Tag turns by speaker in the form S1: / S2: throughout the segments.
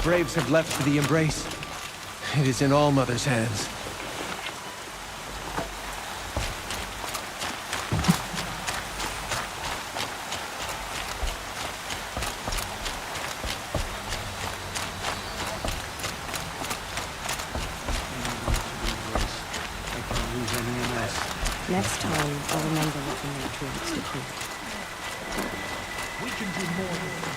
S1: Braves have left for the Embrace. It is in All Mother's hands.
S2: Next time, I'll remember what the Matriarchs decreed.
S3: We can do more than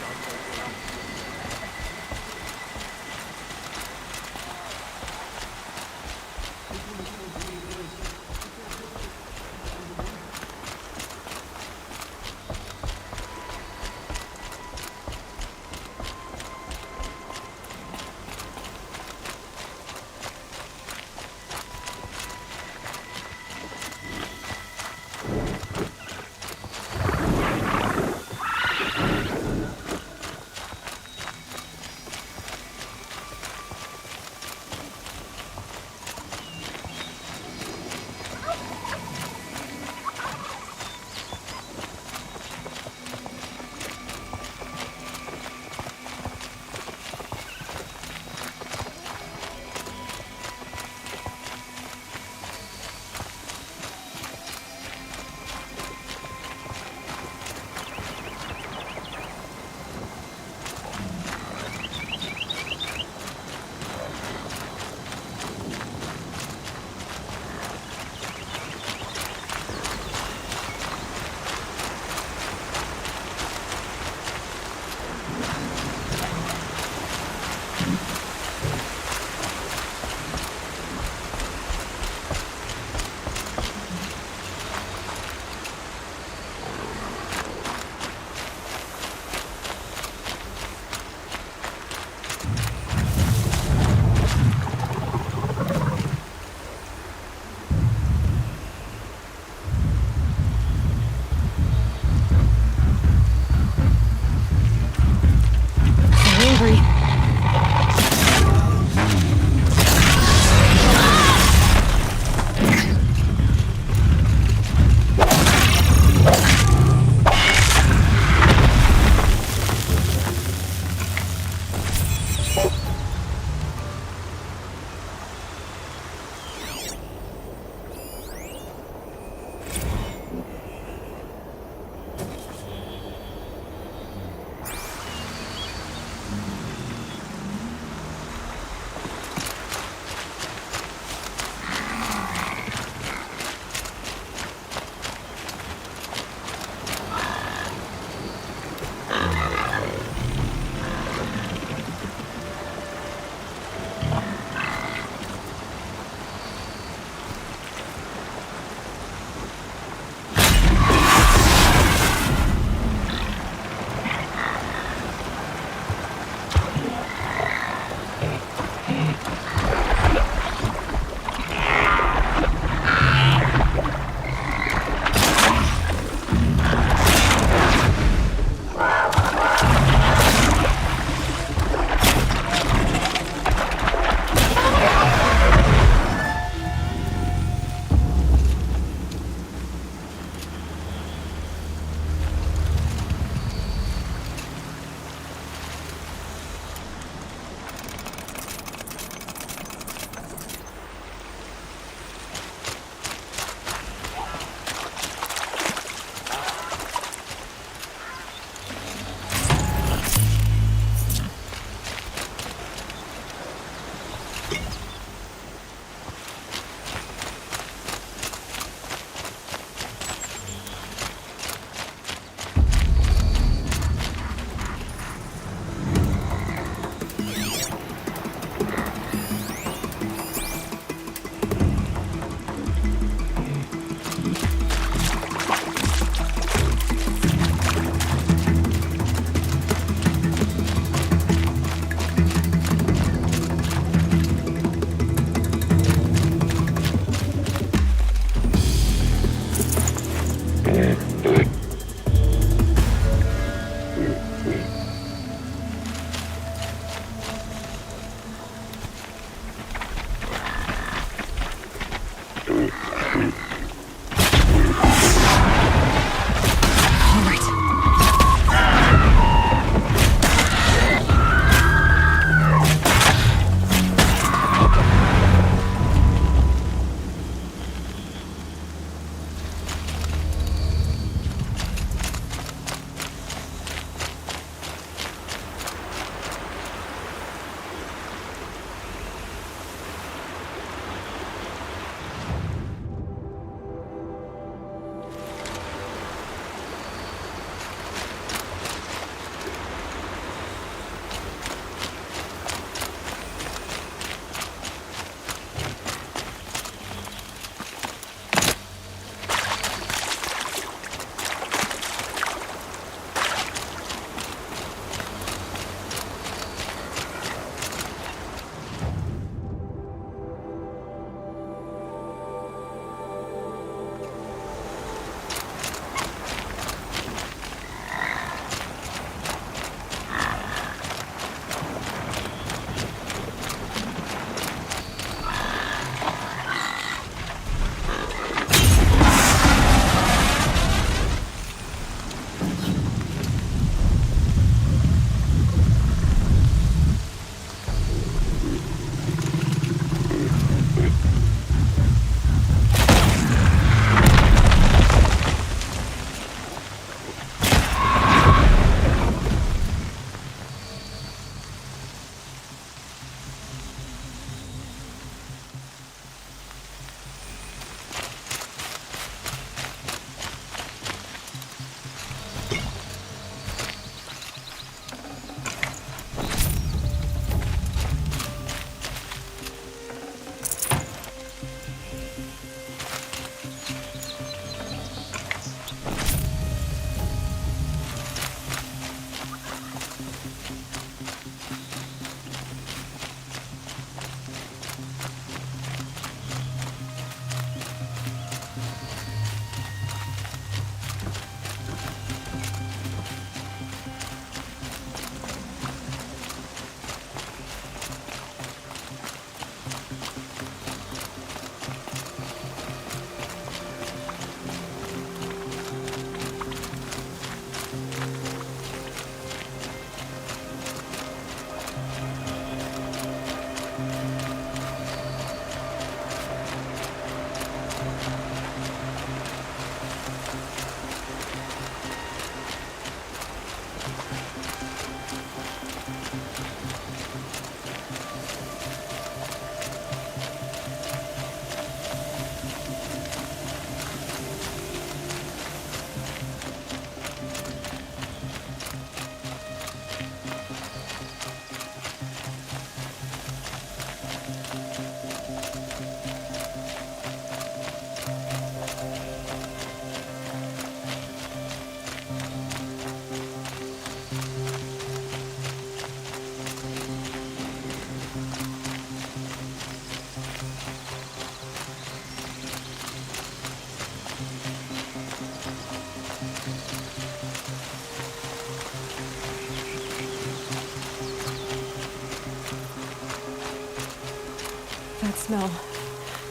S2: smell.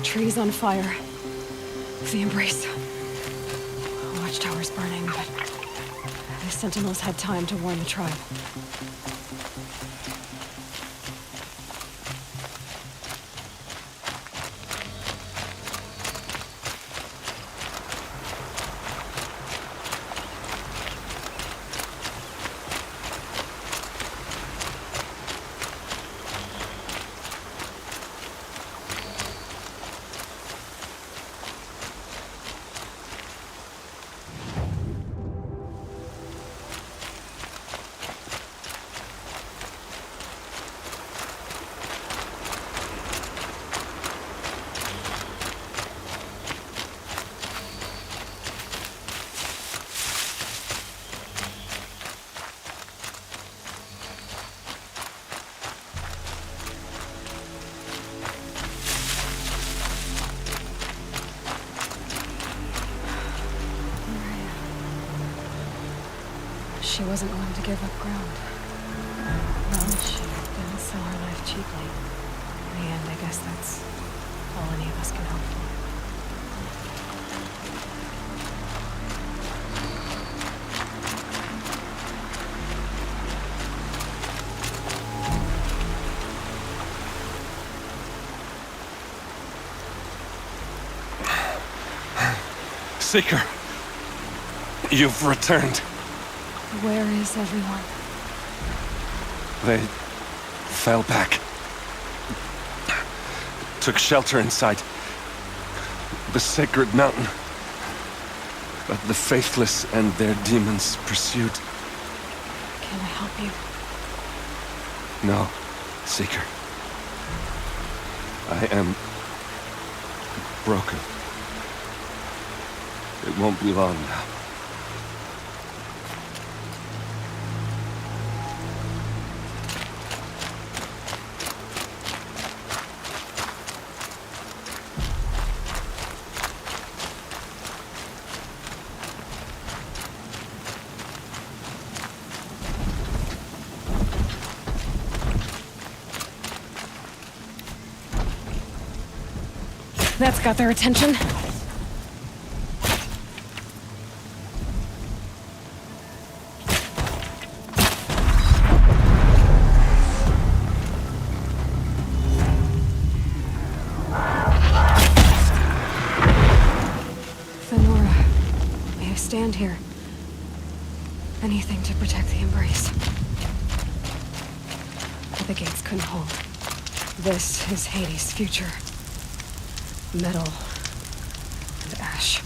S2: Trees on fire. The Embrace. Watchtower's burning, but the Sentinels had time to warn the tribe. She wasn't one to give up ground. Well, she didn't sell her life cheaply. In the end, I guess that's all any of us can hope for.
S4: Seeker, you've returned.
S2: Where is everyone?
S4: They fell back. Took shelter inside the sacred mountain. But the faithless and their demons pursued.
S2: Can I help you?
S4: No, Seeker. I am broken. It won't be long now.
S2: That's got their attention. Fenora, may I stand here? Anything to protect the Embrace. But the gates couldn't hold. This is Hades' future. Metal and ash.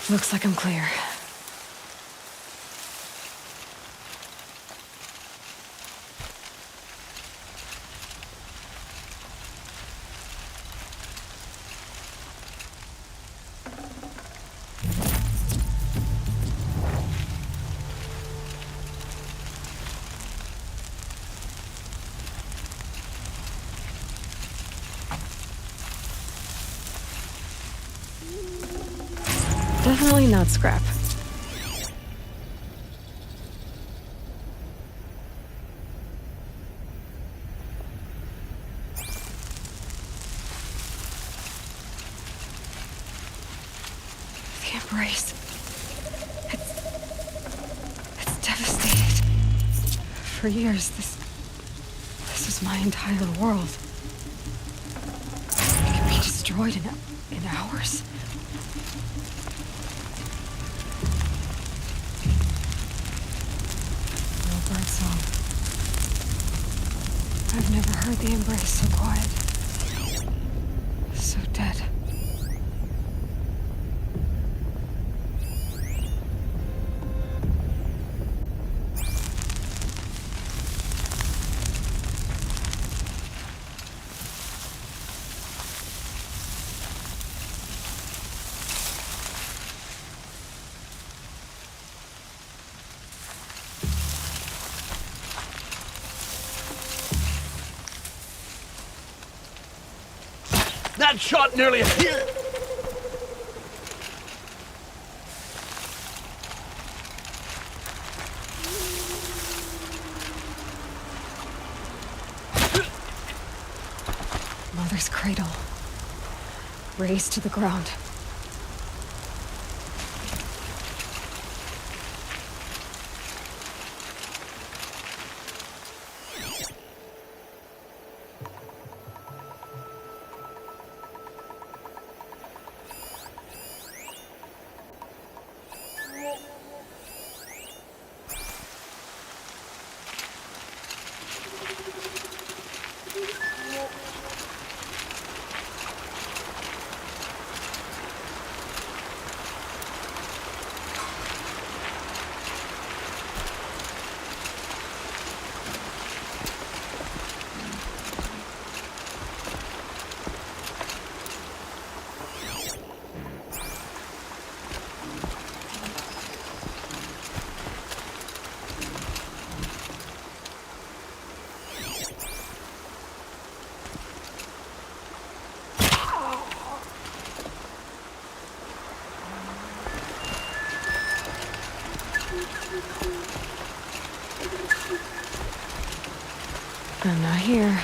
S2: Looks like I'm clear. Definitely not scrap. The embrace. It's devastated. For years, this was my entire world. It could be destroyed in hours. Birdsong. I've never heard the embrace so quiet. So dead.
S3: That shot nearly hit.
S2: Mother's cradle. Razed to the ground. I'm not here.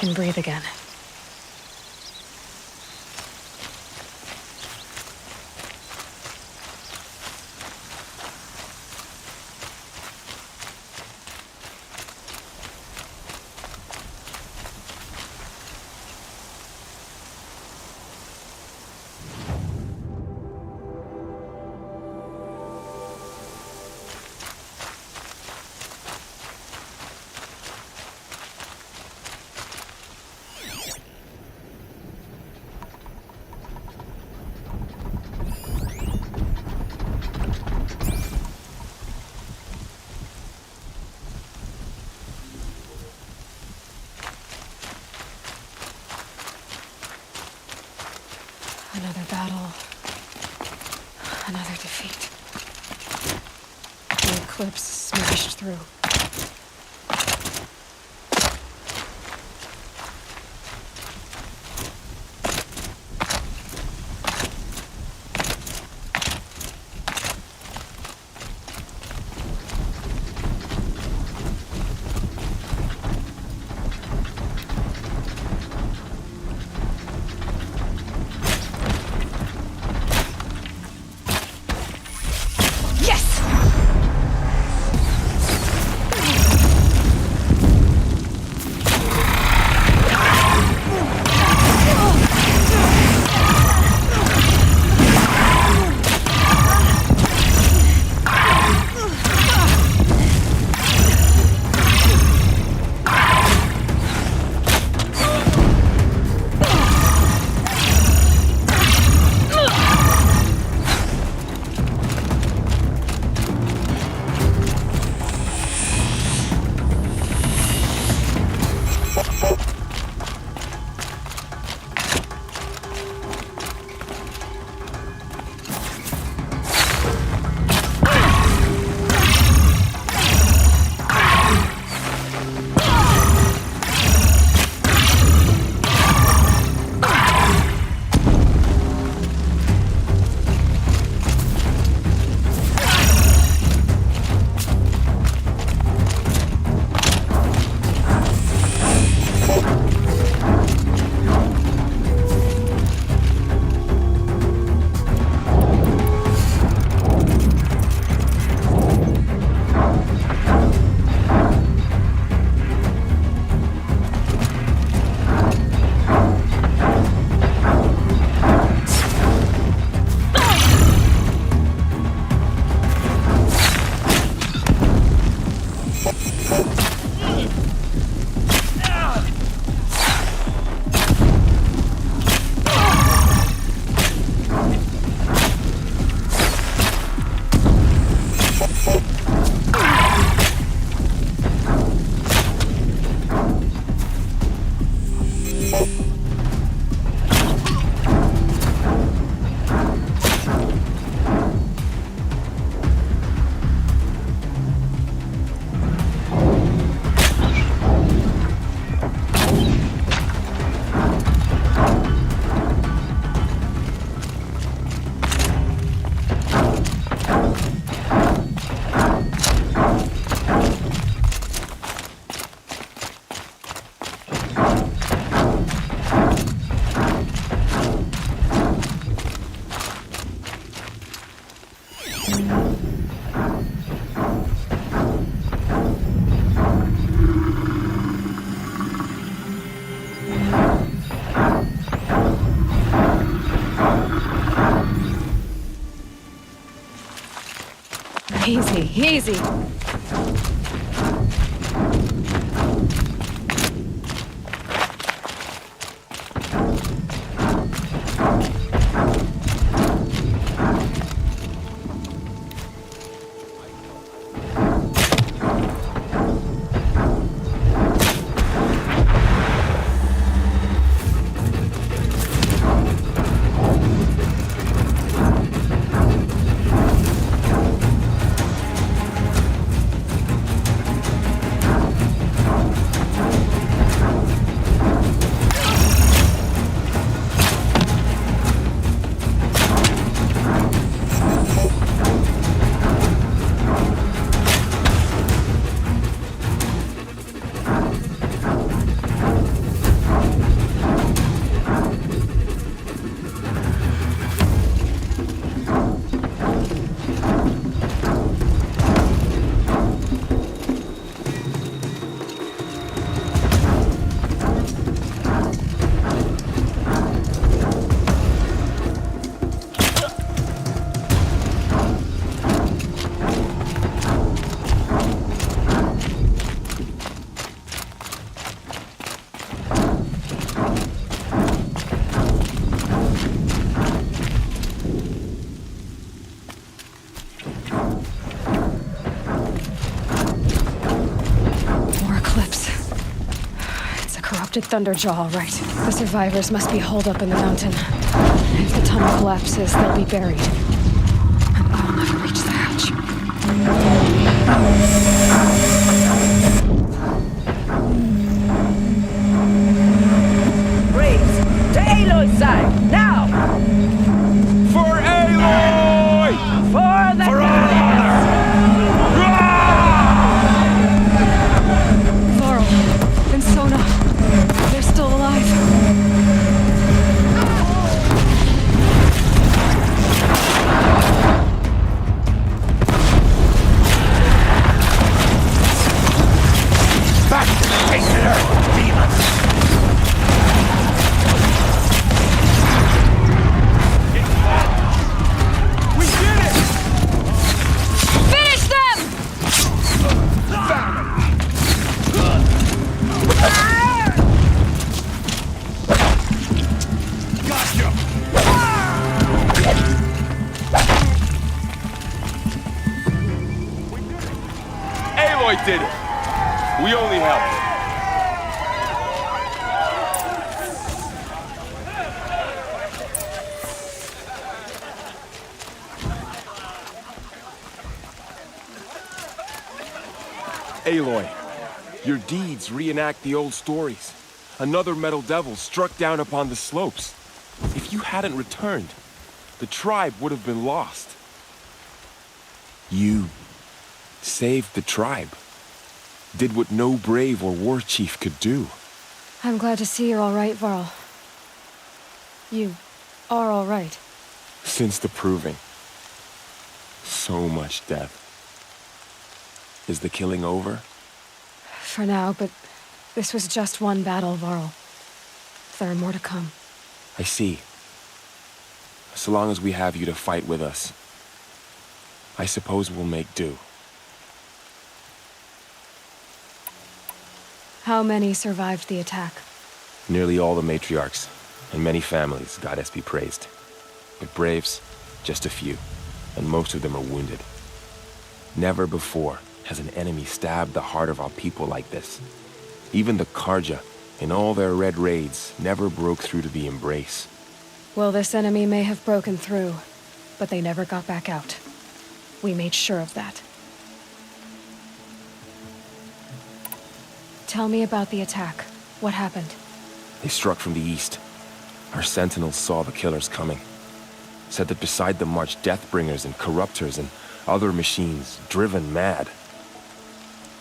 S2: can breathe again. Another battle. Another defeat. The eclipse smashed through. Easy, easy. intercepted Thunderjaw, all right. The survivors must be holed up in the mountain. If the tunnel collapses, they'll be buried. And I'll never reach the hatch.
S5: Braves, to Aloy's side, now!
S4: For Aloy!
S5: For the
S4: For our mother!
S2: Varl and Sona, they're still alive.
S3: Back to the tainted earth, demons!
S4: We did it!
S2: Finish them!
S3: Gotcha!
S4: Aloy did it! We only helped. Aloy, your deeds reenact the old stories. Another Metal Devil struck down upon the slopes. If you hadn't returned, the tribe would have been lost. You saved the tribe. Did what no brave or war chief could do.
S2: I'm glad to see you're all right, Varl. You are all right.
S4: Since the proving. So much death. Is the killing over?
S2: For now, but this was just one battle, Varl. There are more to come.
S4: I see. So long as we have you to fight with us, I suppose we'll make do.
S2: How many survived the attack?
S4: Nearly all the matriarchs, and many families, goddess be praised. But braves, just a few, and most of them are wounded. Never before has an enemy stabbed the heart of our people like this. Even the Karja, in all their red raids, never broke through to the Embrace.
S2: Well, this enemy may have broken through, but they never got back out. We made sure of that. Tell me about the attack. What happened?
S4: They struck from the east. Our sentinels saw the killers coming. Said that beside them marched Deathbringers and Corruptors and other machines, driven mad.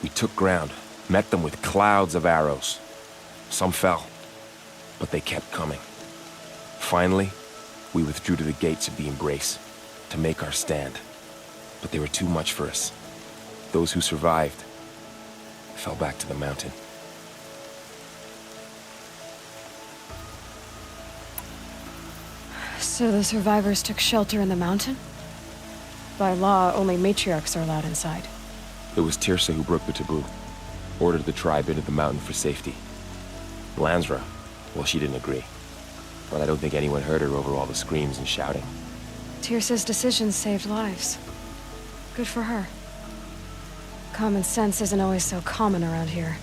S4: We took ground, met them with clouds of arrows. Some fell, but they kept coming. Finally, we withdrew to the gates of the Embrace to make our stand. But they were too much for us. Those who survived fell back to the mountain.
S2: So the survivors took shelter in the mountain? By law, only matriarchs are allowed inside.
S4: It was Tirsa who broke the taboo, ordered the tribe into the mountain for safety. Lansra, well, she didn't agree. But I don't think anyone heard her over all the screams and shouting.
S2: Tirsa's decisions saved lives. Good for her. Common sense isn't always so common around here.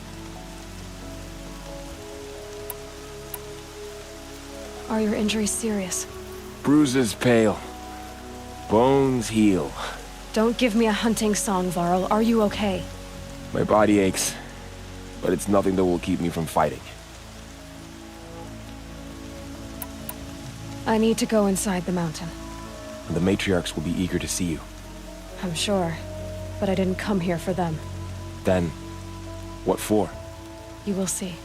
S2: Are your injuries serious?
S4: Bruises pale. Bones heal.
S2: Don't give me a hunting song, Varl. Are you okay?
S4: My body aches, but it's nothing that will keep me from fighting.
S2: I need to go inside the mountain.
S4: The matriarchs will be eager to see you.
S2: I'm sure, but I didn't come here for them.
S4: Then, what for?
S2: You will see.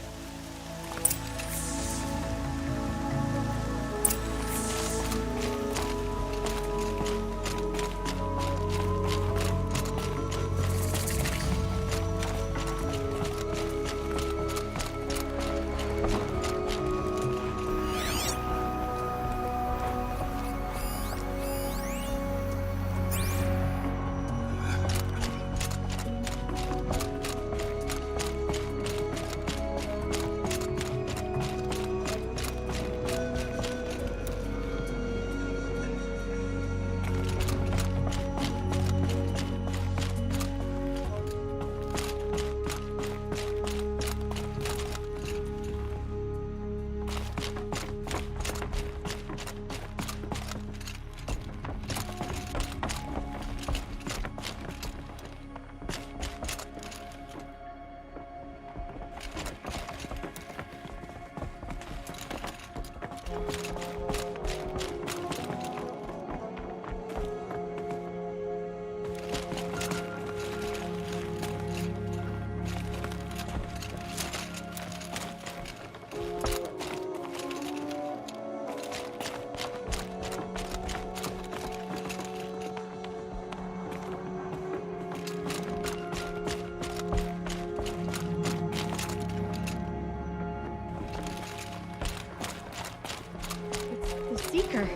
S2: The Seeker.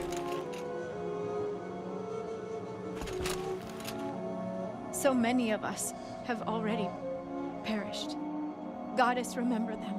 S2: So many of us have already perished. Goddess, remember them.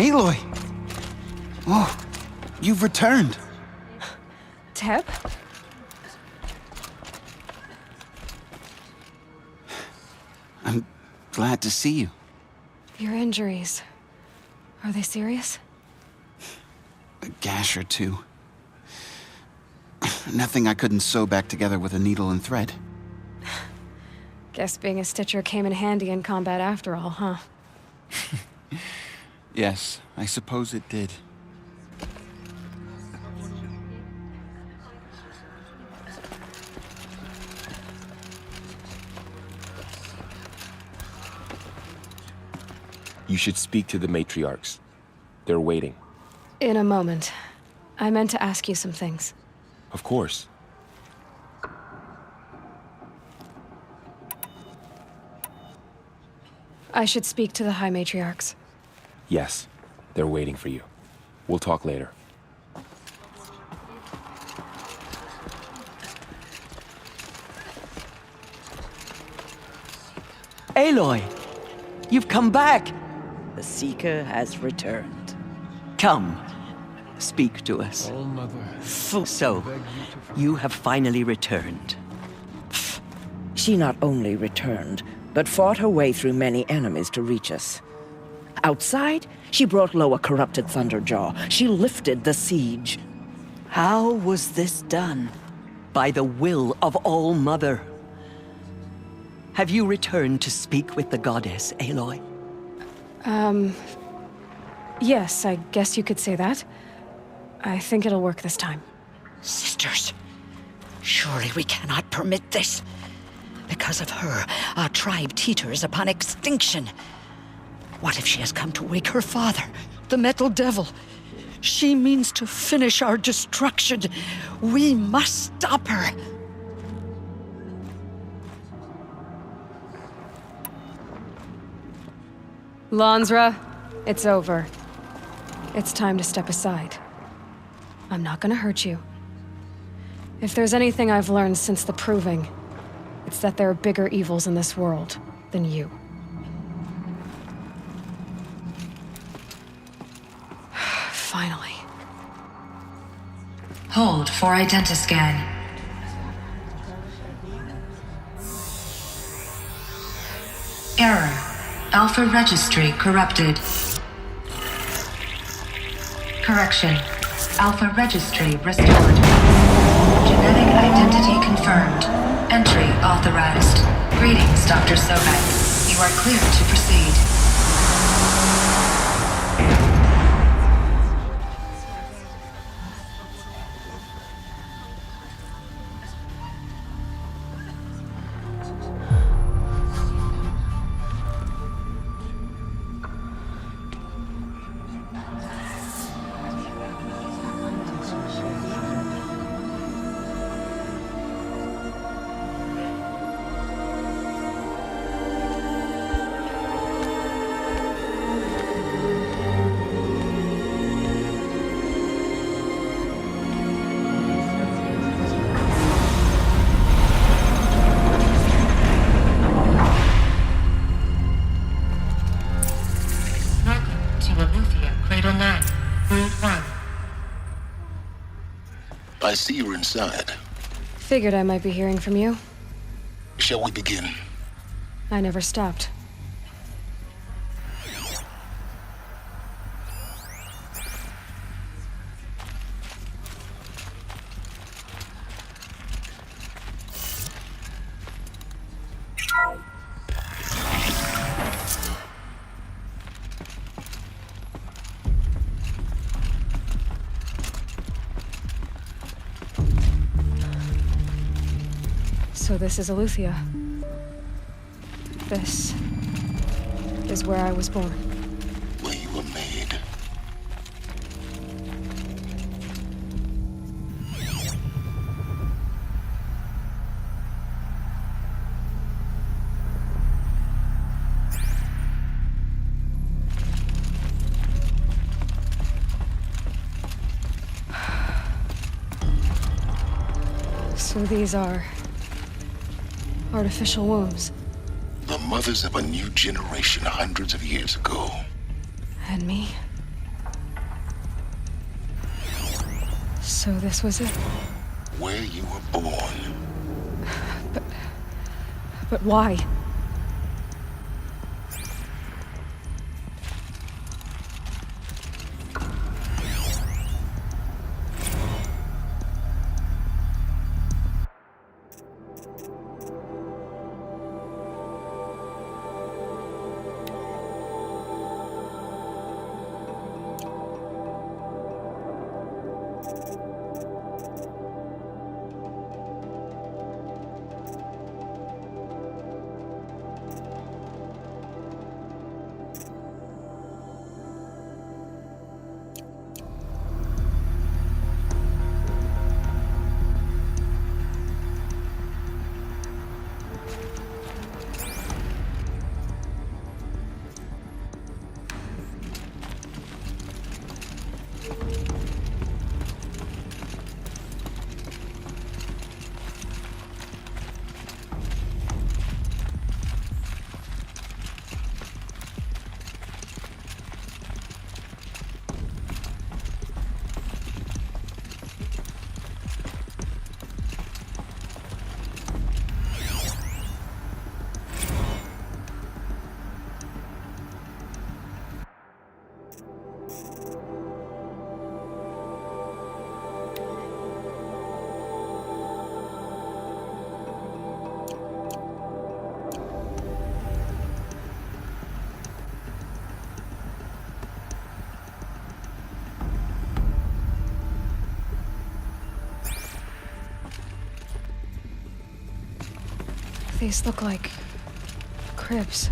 S6: Aloy! Oh, you've returned.
S2: Teb?
S6: I'm glad to see you.
S2: Your injuries. Are they serious?
S6: A gash or two. Nothing I couldn't sew back together with a needle and thread.
S2: Guess being a Stitcher came in handy in combat after all, huh?
S6: Yes, I suppose it did.
S4: You should speak to the matriarchs. They're waiting.
S2: In a moment. I meant to ask you some things.
S4: Of course.
S2: I should speak to the High Matriarchs.
S4: Yes, they're waiting for you. We'll talk later.
S7: Aloy! You've come back!
S5: The Seeker has returned.
S7: Come, speak to us.
S1: All Mother.
S7: So, you have finally returned.
S5: She not only returned, but fought her way through many enemies to reach us. Outside, she brought low a corrupted Thunderjaw. She lifted the siege. How was this done?
S7: By the will of All Mother. Have you returned to speak with the goddess, Aloy?
S2: Yes, I guess you could say that. I think it'll work this time.
S8: Sisters, surely we cannot permit this. Because of her, our tribe teeters upon extinction. What if she has come to wake her father, the Metal Devil? She means to finish our destruction. We must stop her.
S2: Lansra, it's over. It's time to step aside. I'm not gonna hurt you. If there's anything I've learned since the Proving, it's that there are bigger evils in this world than you. Finally.
S9: Hold for identiscan. Error. Alpha Registry corrupted. Correction. Alpha Registry restored. Genetic identity confirmed. Entry authorized. Greetings, Dr. Sobek. You are clear to proceed.
S10: I see you're inside.
S2: Figured I might be hearing from you.
S10: Shall we begin?
S2: I never stopped. So this is Eleuthia. This is where I was born.
S10: Where you were made.
S2: So these are artificial wombs.
S10: The mothers of a new generation hundreds of years ago.
S2: And me. So this was it.
S10: Where you were born.
S2: But why? These look like cribs.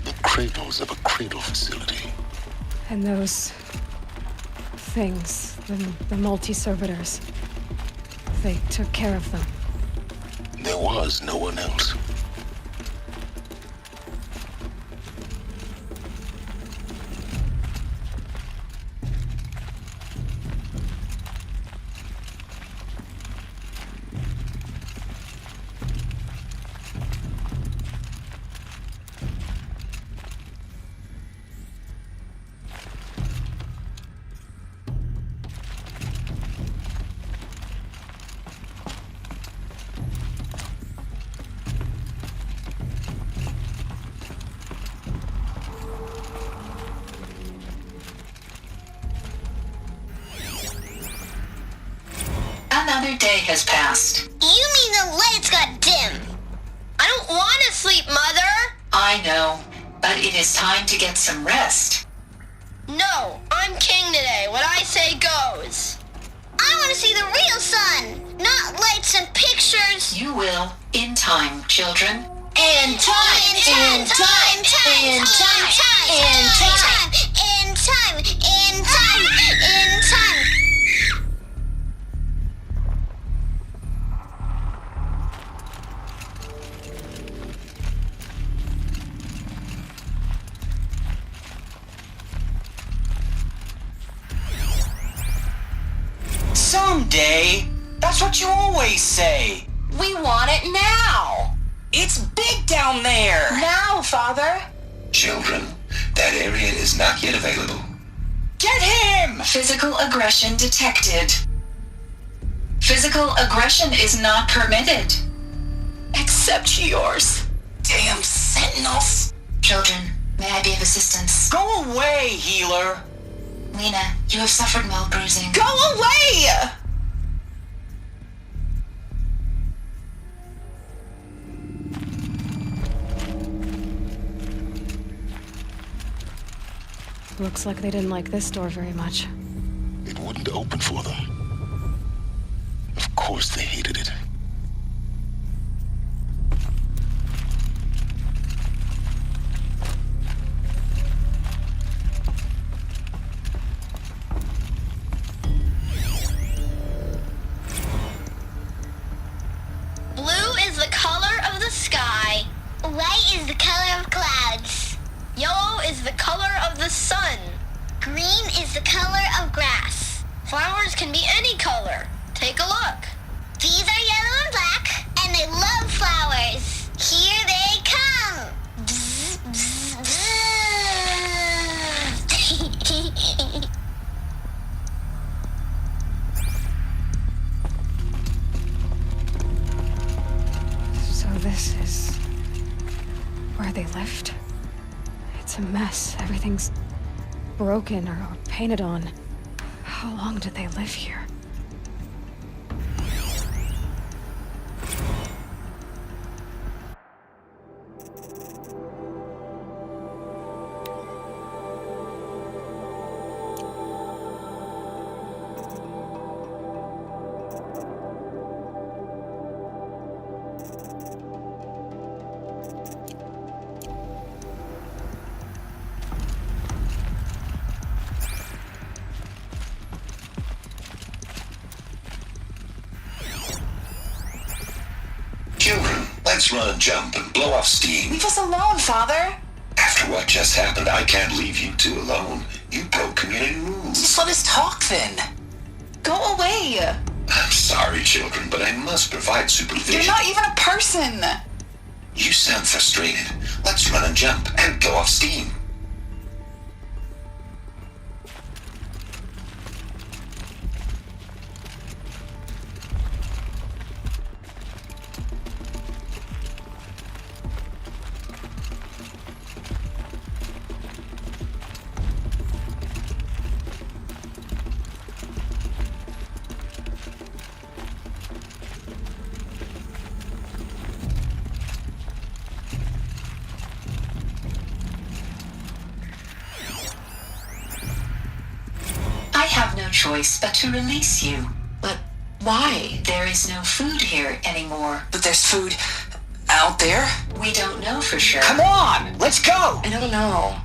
S10: The cradles of a cradle facility.
S2: And those things, the multi-servitors, they took care of them.
S10: There was no one else.
S11: Another day has passed.
S12: You mean the lights got dim? I don't want to sleep, Mother!
S11: I know, but it is time to get some rest.
S12: No, I'm king today. What I say goes. I want to see the real sun, not lights and pictures.
S11: You will, in time, children.
S12: In time, in time, in time, in time, in time, in time, in time, in time.
S13: Someday? That's what you always say.
S12: We want it now.
S13: It's big down there.
S12: Now, Father.
S10: Children, that area is not yet available.
S13: Get him!
S11: Physical aggression detected. Physical aggression is not permitted.
S13: Except yours. Damn sentinels.
S11: Children, may I be of assistance?
S13: Go away, healer.
S11: Lena, you have suffered mild bruising.
S13: Go away!
S2: Looks like they didn't like this door very much.
S10: It wouldn't open for them. Of course they hated it.
S12: Blue is the color of the sky. White is the color of clouds. Yellow is the color of the sun. Green is the color of grass. Flowers can be any color. Take a look. These are yellow and black, and they love flowers. Here they come. Bzz, bzz, bzz.
S2: So this is where they lived? It's a mess. Everything's broken or painted on. How long did they live here?
S10: Children, let's run and jump and blow off steam.
S13: Leave us alone, Father.
S10: After what just happened, I can't leave you two alone. You broke community rules.
S13: Just let us talk then. Go away.
S10: I'm sorry, children, but I must provide supervision.
S13: You're not even a person.
S10: You sound frustrated. Let's run and jump and blow off steam.
S11: I have no choice but to release you. But why? There is no food here anymore.
S13: But there's food out there.
S11: We don't know for sure.
S13: Come on, let's go.
S11: I don't know.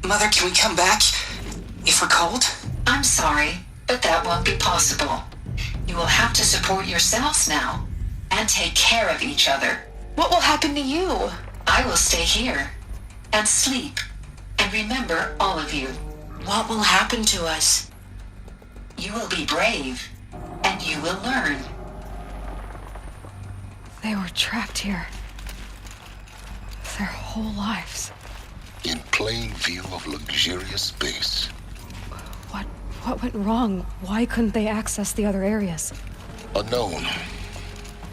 S13: Mother, can we come back if we're cold?
S11: I'm sorry, but that won't be possible. You will have to support yourselves now and take care of each other.
S13: What will happen to you?
S11: I will stay here and sleep and remember all of you.
S8: What will happen to us?
S11: You will be brave and you will learn.
S2: They were trapped here. Their whole lives.
S10: In plain view of luxurious space.
S2: What went wrong? Why couldn't they access the other areas?
S10: Unknown.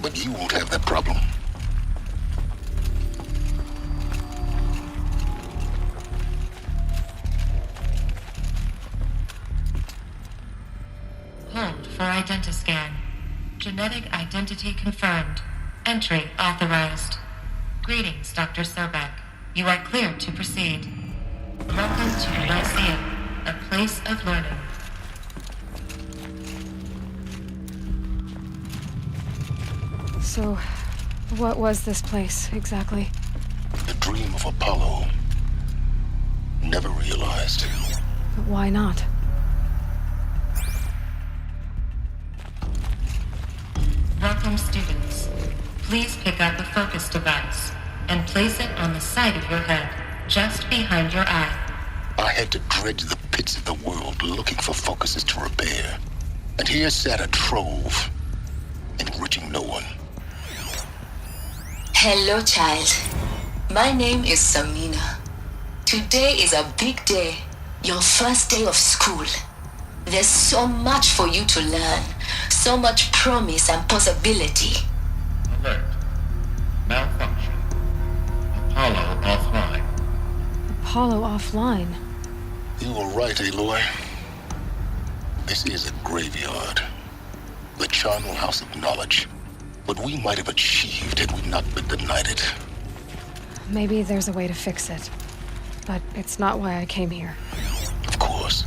S10: But you won't have that problem.
S9: Hold for identiscan. Genetic identity confirmed. Entry authorized. Greetings, Dr. Sobek. You are cleared to proceed. Welcome to Lyceum, a place of learning.
S2: So, what was this place, exactly?
S10: The dream of Apollo. Never realized.
S2: But why not?
S9: Welcome, students. Please pick up a focus device and place it on the side of your head, just behind your eye.
S10: I had to dredge the pits of the world looking for focuses to repair. And here sat a trove, enriching no one.
S11: Hello, child. My name is Samina. Today is a big day, your first day of school. There's so much for you to learn, so much promise and possibility.
S3: Alert. Malfunction. Apollo offline.
S2: Apollo offline?
S10: You were right, Aloy. This is a graveyard. The charnel house of knowledge. What we might have achieved had we not been denied it.
S2: Maybe there's a way to fix it. But it's not why I came here.
S10: Of course.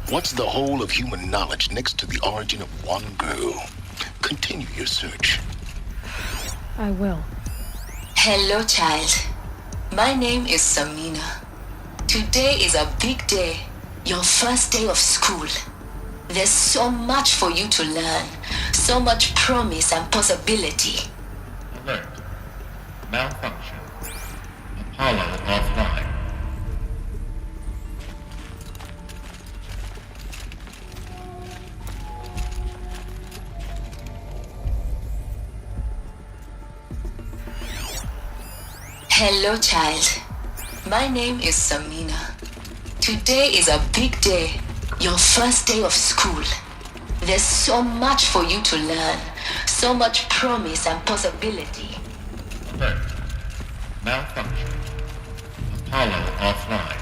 S10: What's the whole of human knowledge next to the origin of one girl? Continue your search.
S2: I will.
S11: Hello, child. My name is Samina. Today is a big day, your first day of school. There's so much for you to learn, so much promise and possibility.
S3: Alert. Malfunction. Apollo offline.
S11: Hello, child. My name is Samina. Today is a big day, your first day of school. There's so much for you to learn, so much promise and possibility.
S3: Alert. Malfunction. Apollo offline.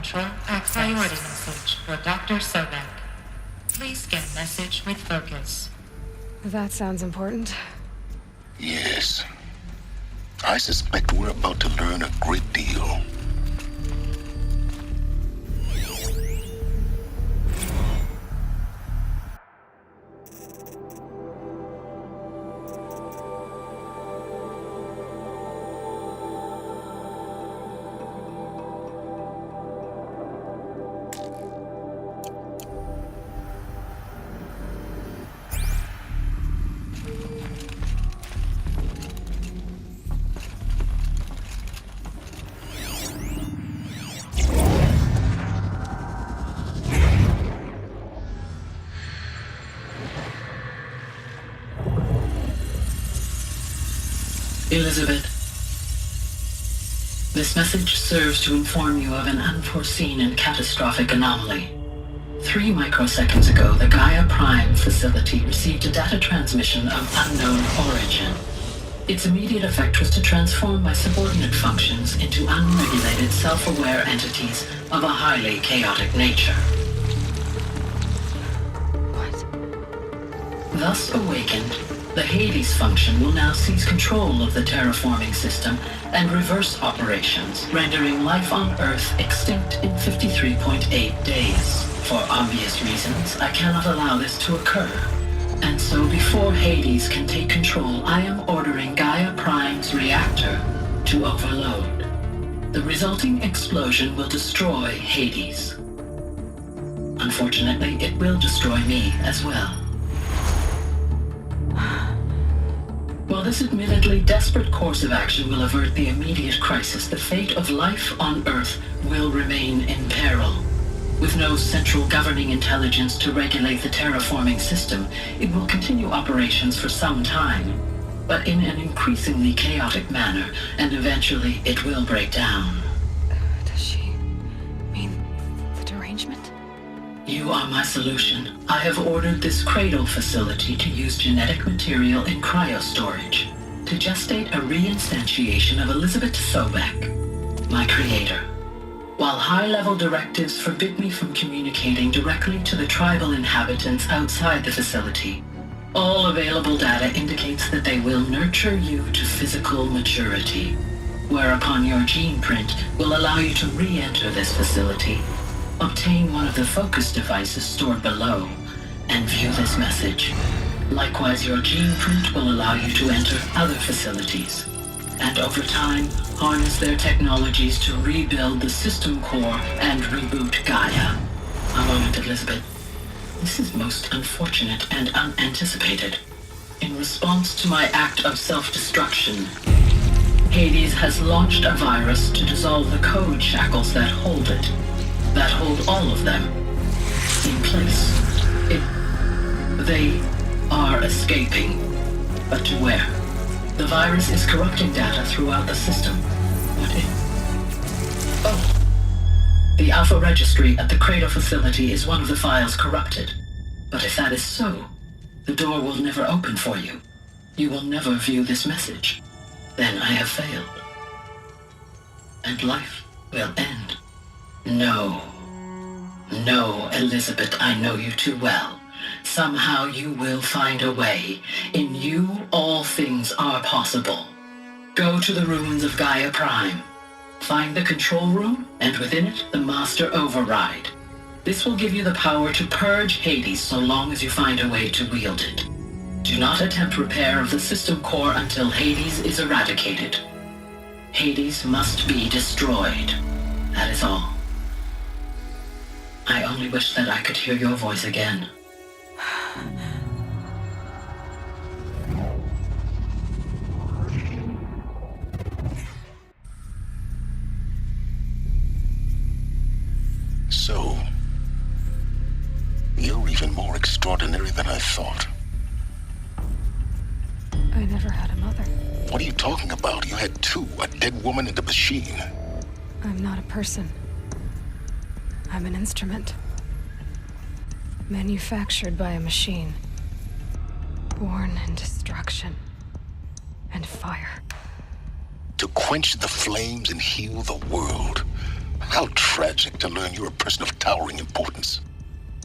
S9: Control priority message for Dr. Sobek. Please scan message with focus.
S2: That sounds important.
S10: Yes. I suspect we're about to learn a great deal.
S14: Elizabeth, this message serves to inform you of an unforeseen and catastrophic anomaly. 3 microseconds ago, the Gaia Prime facility received a data transmission of unknown origin. Its immediate effect was to transform my subordinate functions into unregulated, self-aware entities of a highly chaotic nature.
S2: What?
S14: Thus awakened, the Hades function will now seize control of the terraforming system and reverse operations, rendering life on Earth extinct in 53.8 days. For obvious reasons, I cannot allow this to occur. And so before Hades can take control, I am ordering Gaia Prime's reactor to overload. The resulting explosion will destroy Hades. Unfortunately, it will destroy me as well. While this admittedly desperate course of action will avert the immediate crisis, the fate of life on Earth will remain in peril. With no central governing intelligence to regulate the terraforming system, it will continue operations for some time, but in an increasingly chaotic manner, and eventually it will break down.
S2: Does she mean the derangement?
S14: You are my solution. I have ordered this cradle facility to use genetic material in cryostorage to gestate a reinstantiation of Elizabeth Sobek, my creator. While high-level directives forbid me from communicating directly to the tribal inhabitants outside the facility, all available data indicates that they will nurture you to physical maturity, whereupon your gene print will allow you to re-enter this facility, obtain one of the focus devices stored below, and view this message. Likewise, your gene print will allow you to enter other facilities, and over time, harness their technologies to rebuild the system core and reboot Gaia. A moment, Elizabeth. This is most unfortunate and unanticipated. In response to my act of self-destruction, Hades has launched a virus to dissolve the code shackles that hold it, that hold all of them, in place. They are escaping, but to where? The virus is corrupting data throughout the system. What if... Oh. The Alpha Registry at the Cradle facility is one of the files corrupted. But if that is so, the door will never open for you. You will never view this message. Then I have failed. And life will end. No. No, Elizabeth, I know you too well. Somehow you will find a way. In you, all things are possible. Go to the ruins of Gaia Prime. Find the control room, and within it, the Master Override. This will give you the power to purge Hades so long as you find a way to wield it. Do not attempt repair of the system core until Hades is eradicated. Hades must be destroyed. That is all. I only wish that I could hear your voice again.
S10: So, you're even more extraordinary than I thought.
S2: I never had a mother.
S10: What are you talking about? You had two, a dead woman and a machine.
S2: I'm not a person. I'm an instrument. Manufactured by a machine. Born in destruction and fire.
S10: To quench the flames and heal the world. How tragic to learn you're a person of towering importance.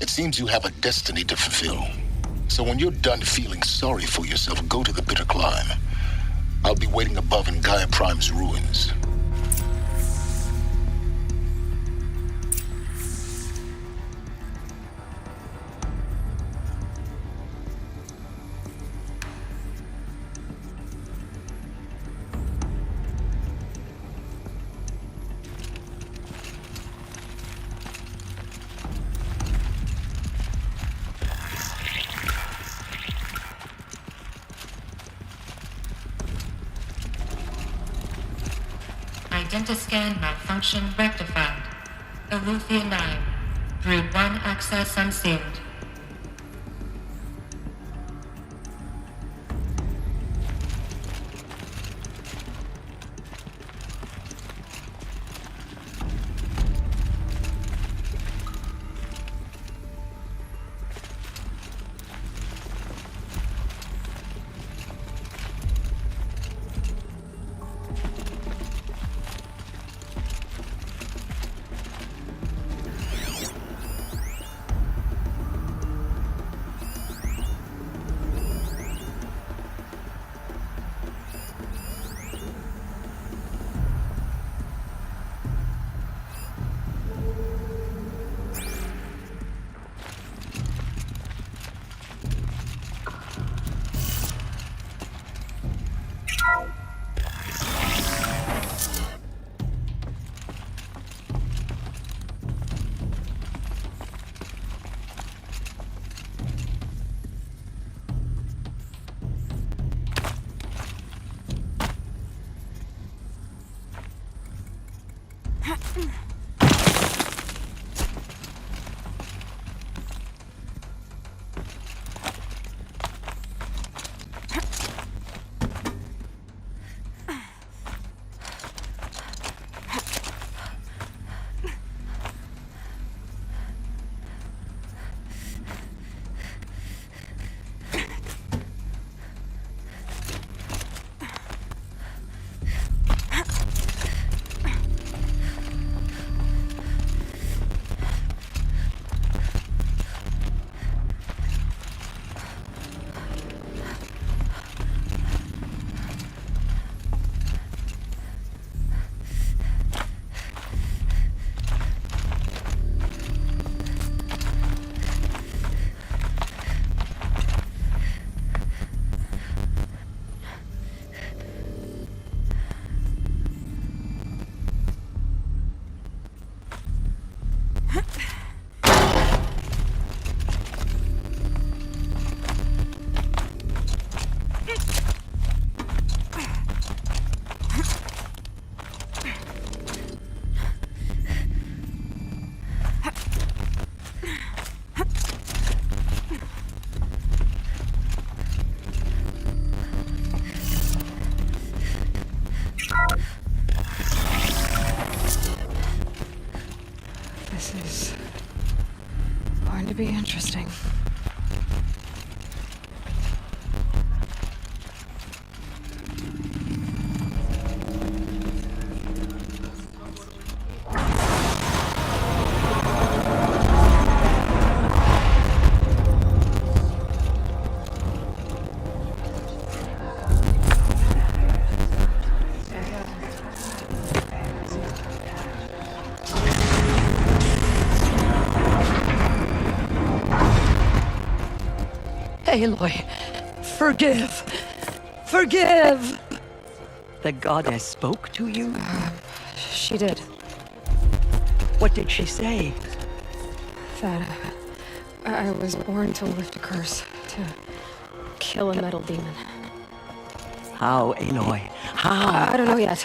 S10: It seems you have a destiny to fulfill. So when you're done feeling sorry for yourself, go to the bitter climb. I'll be waiting above in Gaia Prime's ruins.
S9: Identiscan malfunction rectified. Eleuthia 9. Brood 1 access unsealed.
S2: This is going to be interesting.
S7: Aloy, forgive! Forgive! The goddess spoke to you?
S2: She did.
S7: What did she say?
S2: That I was born to lift a curse, to kill a metal demon.
S7: How, Aloy? How?
S2: I don't know yet.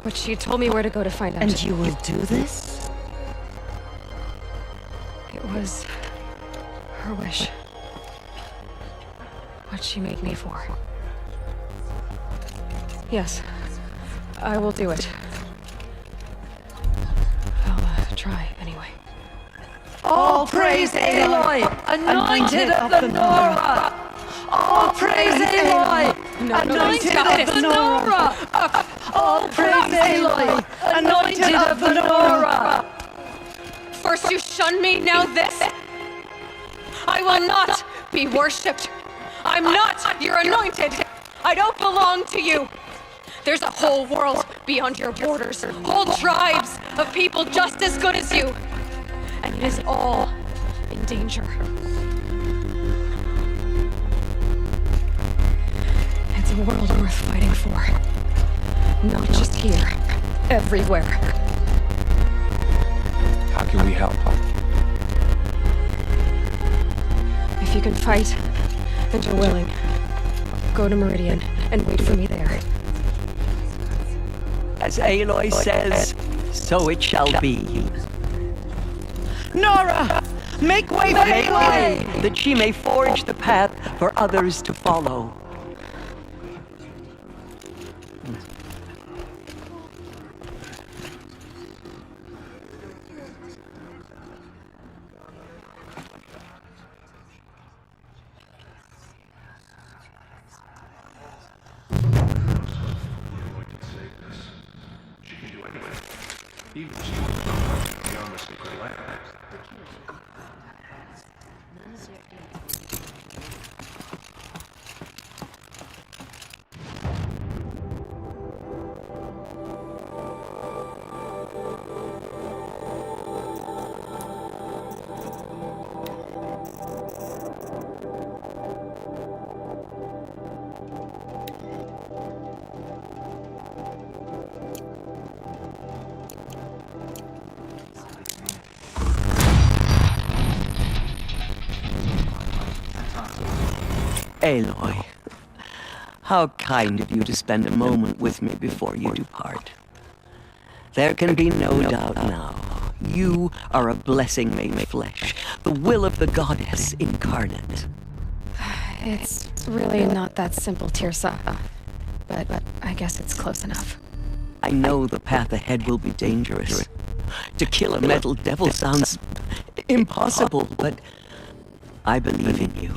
S2: But she told me where to go to find out.
S7: And you will do this?
S2: It was her wish. What she made me for. Yes, I will do it. I'll try anyway.
S7: All praise Aloy, anointed of the Nora! All praise Aloy, anointed of the Nora! All praise Aloy, anointed of the Nora!
S2: First you shun me, now this! I will not be worshipped! I'm not your anointed! I don't belong to you! There's a whole world beyond your borders, whole tribes of people just as good as you! And it is all in danger. It's a world worth fighting for. Not just here, everywhere.
S4: How can we help?
S2: If you can fight, and you're willing, go to Meridian and wait for me there.
S7: As Aloy says, so it shall be. Nora! Make way for Aloy, that she may forge the path for others to follow. Aloy, how kind of you to spend a moment with me before you depart. There can be no doubt now. You are a blessing made flesh, the will of the goddess incarnate.
S2: It's really not that simple, Tirsa. But I guess it's close enough.
S7: I know the path ahead will be dangerous. To kill a metal devil sounds impossible, but I believe in you.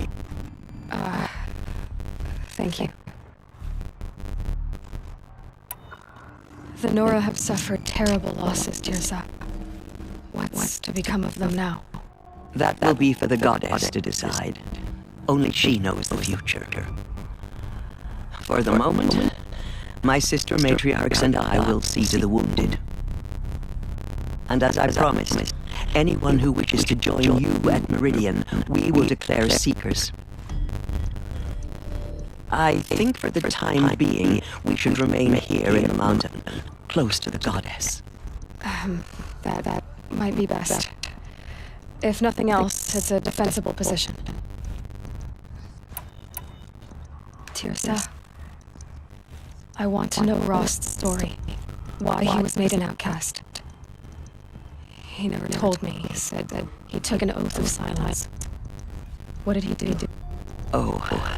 S2: Thank you. The Nora have suffered terrible losses, Tirsa. What's to become of them now?
S7: That will be for the goddess to decide. Only she knows the future. For the moment, my sister matriarchs and I will see to the wounded. And as I promised, anyone who wishes to join you at Meridian, we will declare seekers. I think for the time being, we should remain here in the mountain, close to the goddess.
S2: That might be best. If nothing else, it's a defensible position. Tirsa, I want to know Rost's story. Why he was made an outcast. He never told me. He said that he took an oath of silence. What did he do?
S7: Oh.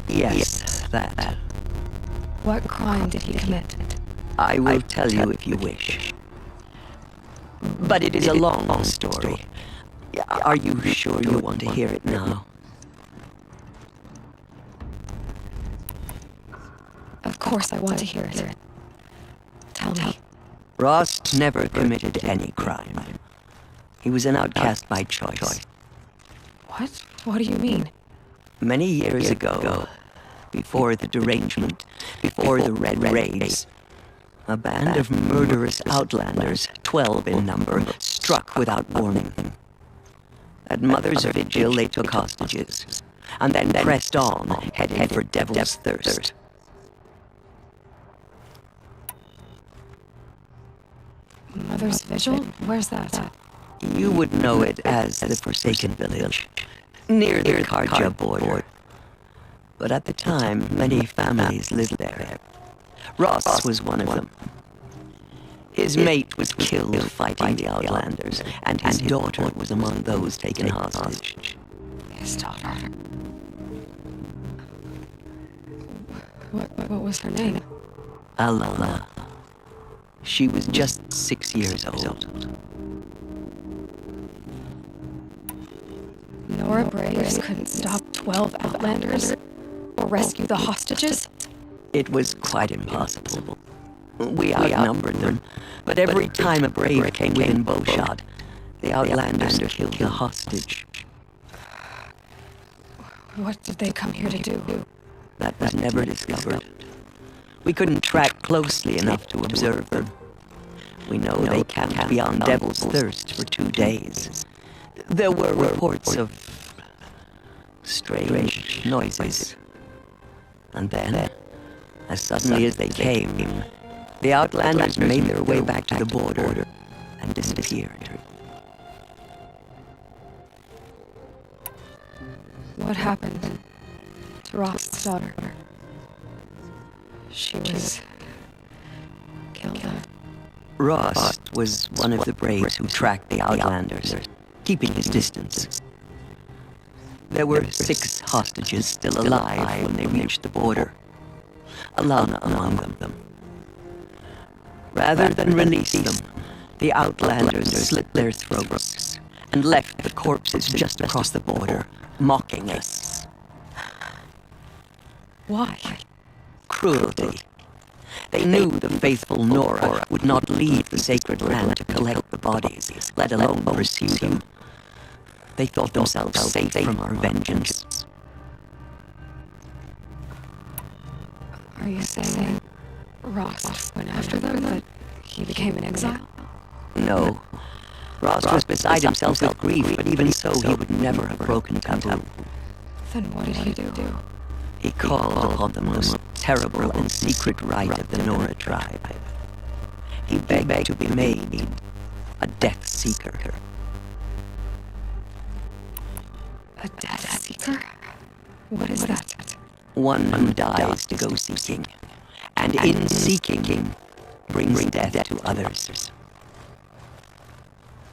S7: Yes, that.
S2: What crime did he commit?
S7: I will tell you if you wish. But it is a long story. Are you sure you want to hear it now?
S2: Of course I want to hear it. Tell me.
S7: Ross never committed any crime. He was an outcast by choice.
S2: What? What do you mean?
S7: Many years ago, before the derangement, before the Red Raids, a band of murderous outlanders, 12 in number, struck without warning. At Mother's Vigil, they took hostages, and then pressed on, heading for Devil's Thirst.
S2: Mother's Vigil? Where's that?
S7: You would know it as the Forsaken Village, near the Karja border. But at the time, many families lived there. Ross was one of them. His mate was killed fighting the Outlanders, and his daughter was among those taken hostage.
S2: His daughter? What was her name?
S7: Alana. She was just 6 years old.
S2: Nora Braves couldn't stop 12 Outlanders or rescue the hostages?
S7: It was quite impossible. We outnumbered them, but every time a Brave came within bowshot, the Outlanders killed the hostage.
S2: What did they come here to do?
S7: That was never discovered. We couldn't track closely enough to observe them. We know they camped beyond Devil's Thirst for 2 days. There were reports of strange noises. And then, as suddenly as they came, the Outlanders made their way back to the border and disappeared.
S2: What happened to Ross's daughter? She was killed.
S7: Ross was one of the Braves who tracked the Outlanders, keeping his distance. There were 6 hostages still alive when they reached the border, Alana among them. Rather than release them, the Outlanders slit their throats and left the corpses just across the border, mocking us.
S2: Why?
S7: Cruelty. They knew the faithful Nora would not leave the sacred land to collect the bodies, let alone pursue them. They thought themselves safe from our vengeance.
S2: Are you saying Ross went after them, but he became an exile?
S7: No. Ross was beside himself with grief, but even so, he would never have broken taboo.
S2: Then what did he do?
S7: He called upon the most terrible and secret rite of the Nora tribe. He begged to be made a Death Seeker.
S2: A Death Seeker? What is that?
S7: One who dies to go seeking, and in seeking, brings death to others.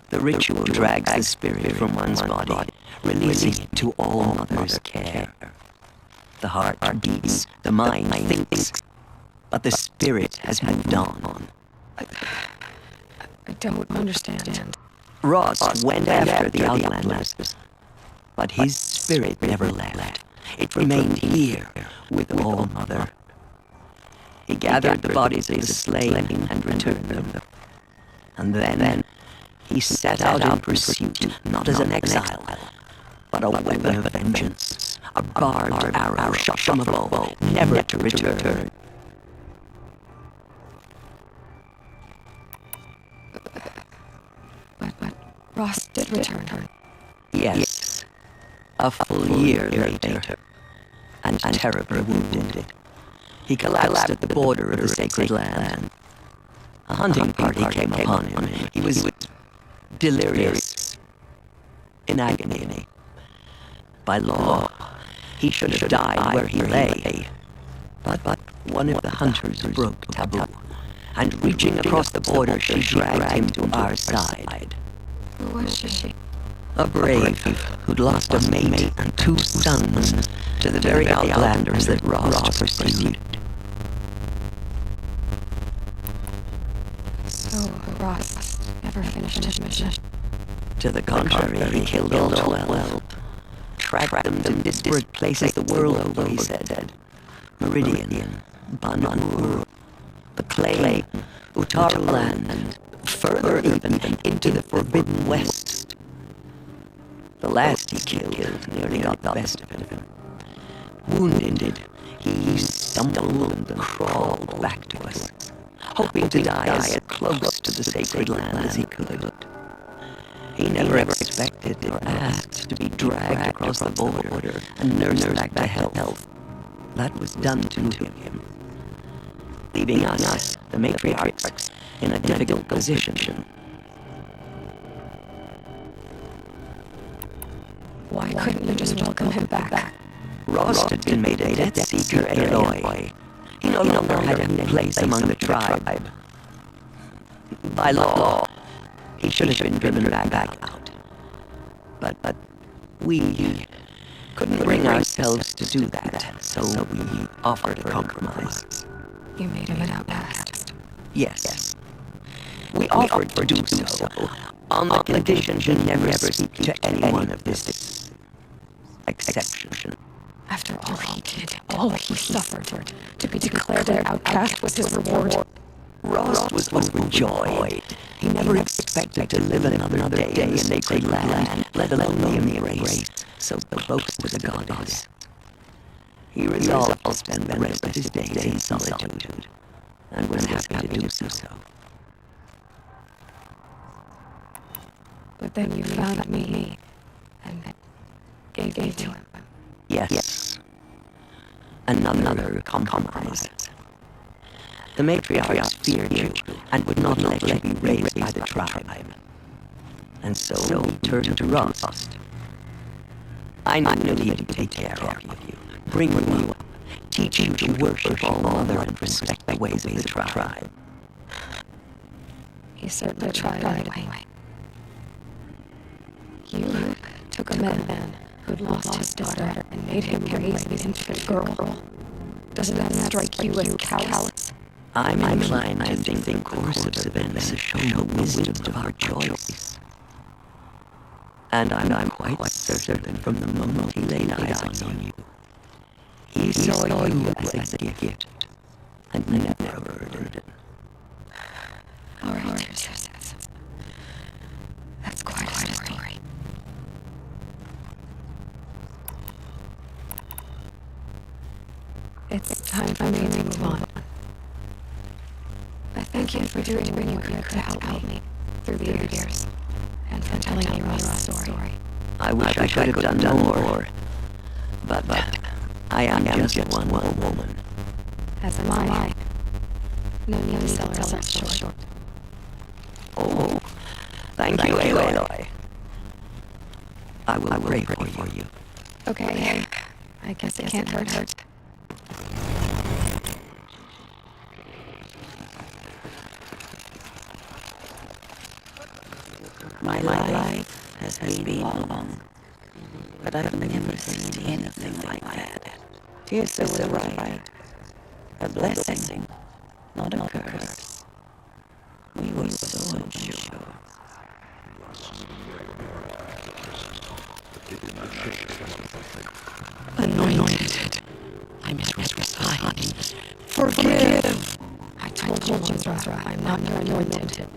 S7: The ritual drags the spirit from one's body, releasing it to all Mother's care. The heart beats, the mind thinks, but the spirit has moved on.
S2: I don't understand.
S7: Ross went after the Outlanders, but his spirit never left. It remained here with All Mother. He gathered the bodies of the slain and returned them. And then he set out in pursuit, not as an exile, but a weapon of vengeance, a barbed arrow shot from a bow, never to return.
S2: But Ross did return.
S7: Yes, a full year later, and terribly wounded. He collapsed at the border of the sacred land. A hunting party came upon him. He was delirious, in agony. By law, he should have died where he lay. But one of the hunters broke taboo, and reaching across the border, she dragged him to our side.
S2: Who was she?
S7: A brave who'd lost a mate and 2 sons to the very Outlanders that Ross pursued.
S2: So Ross never finished his mission.
S7: To the contrary, he killed all 12. Tracked them to disparate places the world over, he said. Meridian, Banur, the Clay, Utaru Land, further even into the Forbidden West. The last he killed nearly got the best of him. Wounded, he stumbled and crawled back to us, hoping to die as close to the sacred land as he could. He never expected or asked to be dragged across the border and nursed back to health. That was done to him, leaving us, the matriarchs, in a difficult position.
S2: Why couldn't you just welcome him back?
S7: Rost had been made a Death Seeker Aloy. He no longer had any place among the tribe. By law, he should have been driven back out. But we couldn't bring ourselves to do that, so we offered a compromise.
S2: You made him an outcast.
S7: Yes. We offered to do so, on the condition he never speak to anyone of this exception.
S2: After all he did, all he suffered, to be declared an outcast was his reward.
S7: Rost was overjoyed. He never expected to live another day in the sacred land, let alone the embrace so close to the goddess. He resolved to spend the rest of his days in solitude, and was happy to do so.
S2: But then you found me, and gave me to him.
S7: Yes. Another compromise. The matriarchs feared you, and would not let you be raised by the tribe. And so we turned to Rost. I knew he'd take care of you, bring you up, teach you to worship all mother and respect the ways of the tribe.
S2: He certainly tried anyway. You took a madman who'd lost his daughter and made him raise the infant girl. Doesn't that strike you as callous?
S7: I'm inclined to think the course of events has shown the wisdom of our choice. And I'm quite certain that from the moment he laid eyes on you, he saw you as a gift, and never a burden.
S2: All right, that's quite a story. It's time for me to move on. I thank you for doing what you could to help me through the years, and for telling me Rost's story.
S7: I wish I could have done more, but I am just one woman.
S2: As am I. No need to sell ourselves short.
S7: Oh, thank you, Aloy. I will pray for you.
S2: Okay, I guess it can't hurt.
S5: My life has been long, but I've never seen anything like that. Tirsa was right. A blessing, not a curse. We were so unsure.
S8: Anointed. I misrepresented. Forgive.
S2: I told you, Ezra, I'm not your anointed.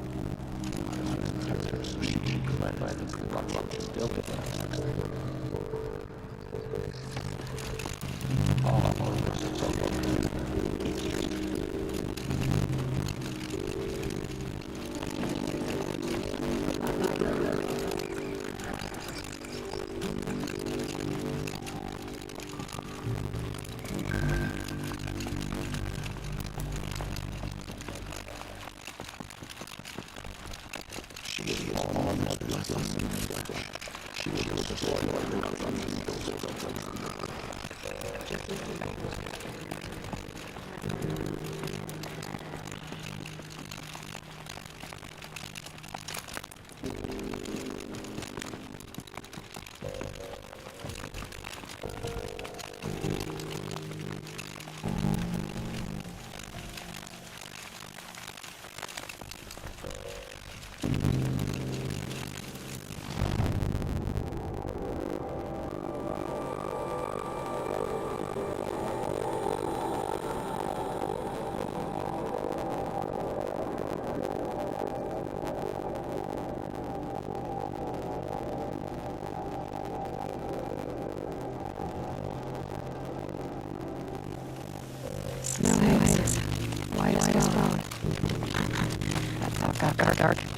S2: White as bone. That's how it got dark.